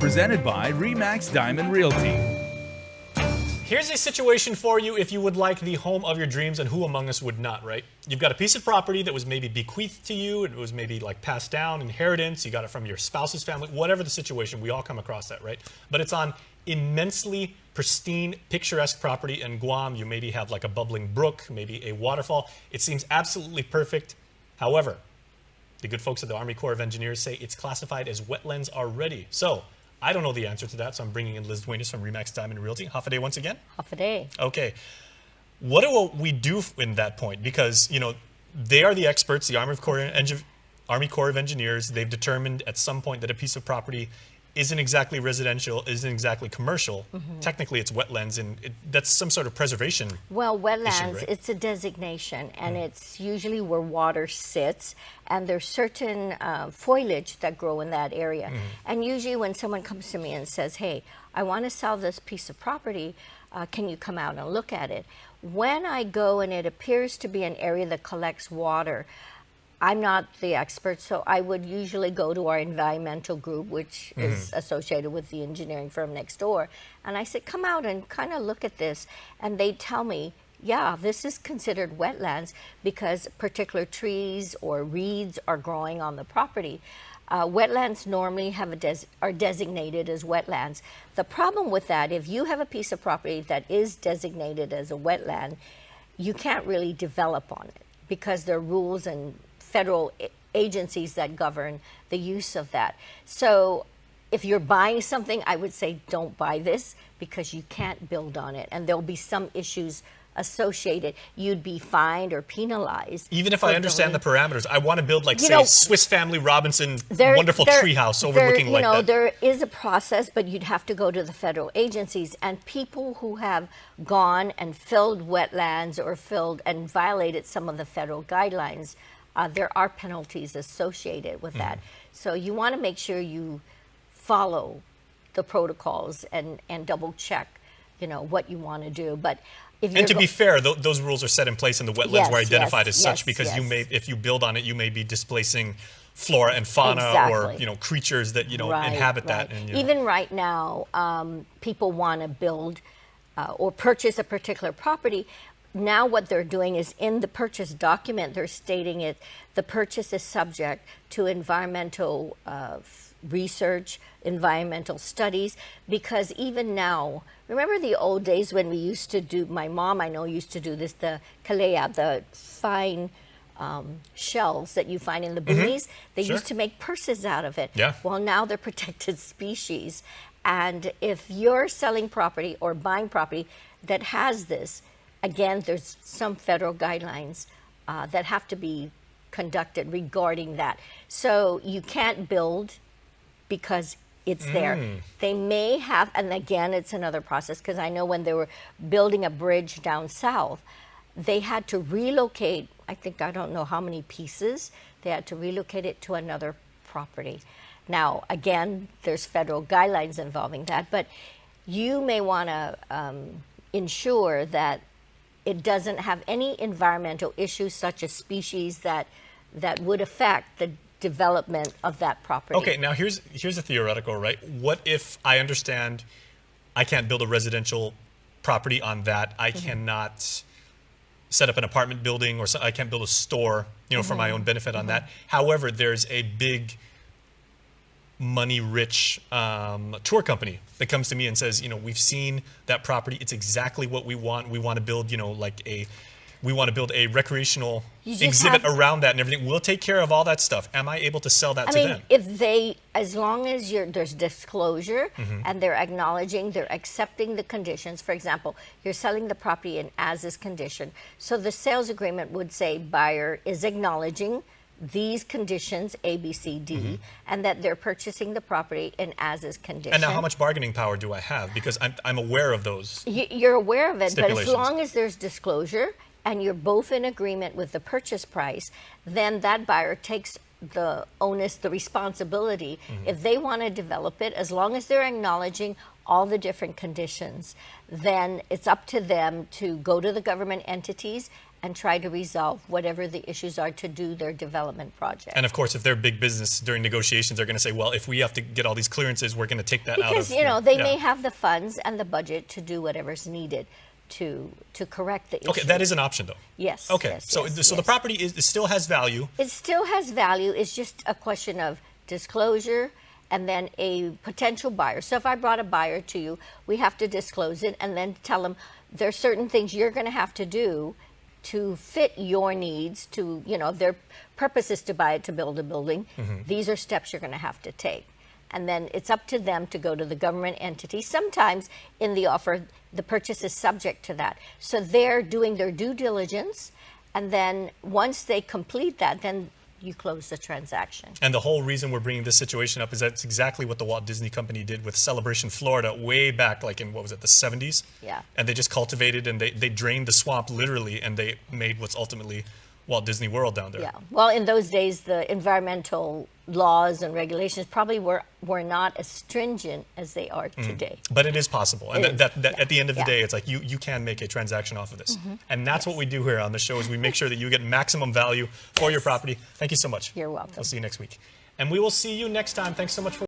presented by Remax Diamond Realty. Here's a situation for you if you would like the home of your dreams, and who among us would not, right? You've got a piece of property that was maybe bequeathed to you, it was maybe like passed down, inheritance, you got it from your spouse's family, whatever the situation, we all come across that, right? But it's on immensely pristine, picturesque property in Guam. You maybe have like a bubbling brook, maybe a waterfall. It seems absolutely perfect. However, the good folks at the Army Corps of Engineers say it's classified as wetlands already. So I don't know the answer to that, so I'm bringing in Liz Duenas from Remax Diamond Realty. Half a day once again? Half a day. Okay. What do we do in that point? Because, you know, they are the experts, the Army Corps of Engineers. They've determined at some point that a piece of property isn't exactly residential, isn't exactly commercial. Technically, it's wetlands, and that's some sort of preservation. Well, wetlands, issue, right? It's a designation, and it's usually where water sits, and there's certain foliage that grow in that area. And usually when someone comes to me and says, hey, I want to sell this piece of property, can you come out and look at it? When I go and it appears to be an area that collects water, I'm not the expert, so I would usually go to our environmental group, which is associated with the engineering firm next door. And I said, come out and kind of look at this. And they tell me, yeah, this is considered wetlands because particular trees or reeds are growing on the property. Wetlands normally are designated as wetlands. The problem with that, if you have a piece of property that is designated as a wetland, you can't really develop on it because there are rules and federal agencies that govern the use of that. So if you're buying something, I would say don't buy this because you can't build on it, and there'll be some issues associated. You'd be fined or penalized. Even if I understand the parameters, I want to build like, say, Swiss Family Robinson wonderful treehouse overlooking like that. There is a process, but you'd have to go to the federal agencies, and people who have gone and filled wetlands or filled and violated some of the federal guidelines, there are penalties associated with that. So you want to make sure you follow the protocols and double check, you know, what you want to do. But if and to be fair, those rules are set in place, and the wetlands were identified as such because you may, if you build on it, you may be displacing flora and fauna or, you know, creatures that, you know, inhabit that. And, even right now, people want to build or purchase a particular property. Now what they're doing is in the purchase document, they're stating it, the purchase is subject to environmental research, environmental studies, because even now, remember the old days when we used to do, my mom I know used to do this, the kalea, the fine shells that you find in the boonies, they used to make purses out of it. Well, now they're protected species. And if you're selling property or buying property that has this, again, there's some federal guidelines that have to be conducted regarding that. So you can't build because it's there. They may have, and again, it's another process, because I know when they were building a bridge down south, they had to relocate, I think, I don't know how many pieces, they had to relocate it to another property. Now, again, there's federal guidelines involving that, but you may want to ensure that it doesn't have any environmental issues such as species that would affect the development of that property. Okay, now here's a theoretical, right? What if I understand I can't build a residential property on that, I cannot set up an apartment building, or I can't build a store, you know, for my own benefit on that. However, there's a big money-rich tour company that comes to me and says, you know, we've seen that property. It's exactly what we want. We want to build, you know, like we want to build a recreational exhibit around that and everything. We'll take care of all that stuff. Am I able to sell that to them? If they, as long as there's disclosure and they're acknowledging, they're accepting the conditions. For example, you're selling the property in as-is condition. So the sales agreement would say buyer is acknowledging these conditions, A, B, C, D, and that they're purchasing the property in as-is condition. And now how much bargaining power do I have? Because I'm aware of those. You're aware of it, but as long as there's disclosure and you're both in agreement with the purchase price, then that buyer takes the onus, the responsibility. If they want to develop it, as long as they're acknowledging all the different conditions, then it's up to them to go to the government entities and try to resolve whatever the issues are to do their development project. And of course, if they're big business during negotiations, they're going to say, well, if we have to get all these clearances, we're going to take that out of. Because, you know, they may have the funds and the budget to do whatever's needed to correct the issue. Okay, that is an option, though. Yes. Okay, yes, so yes, the yes. property still has value. It still has value. It's just a question of disclosure and then a potential buyer. So if I brought a buyer to you, we have to disclose it and then tell them there's certain things you're going to have to do to fit your needs, to, you know, their purpose is to buy it to build a building. These are steps you're going to have to take. And then it's up to them to go to the government entity. Sometimes in the offer, the purchase is subject to that. So they're doing their due diligence, and then once they complete that, then you close the transaction. And the whole reason we're bringing this situation up is that's exactly what the Walt Disney Company did with Celebration Florida way back, like in, what was it, the 70s? Yeah. And they just cultivated and they drained the swamp literally, and they made what's ultimately Walt Disney World down there. Yeah. Well, in those days, the environmental laws and regulations probably were not as stringent as they are today. But it is possible. And It is, that yeah, at the end of the yeah. day, it's like you can make a transaction off of this. And that's what we do here on the show is we make sure that you get maximum value for your property. Thank you so much. You're welcome. We'll see you next week. And we will see you next time. Thanks so much for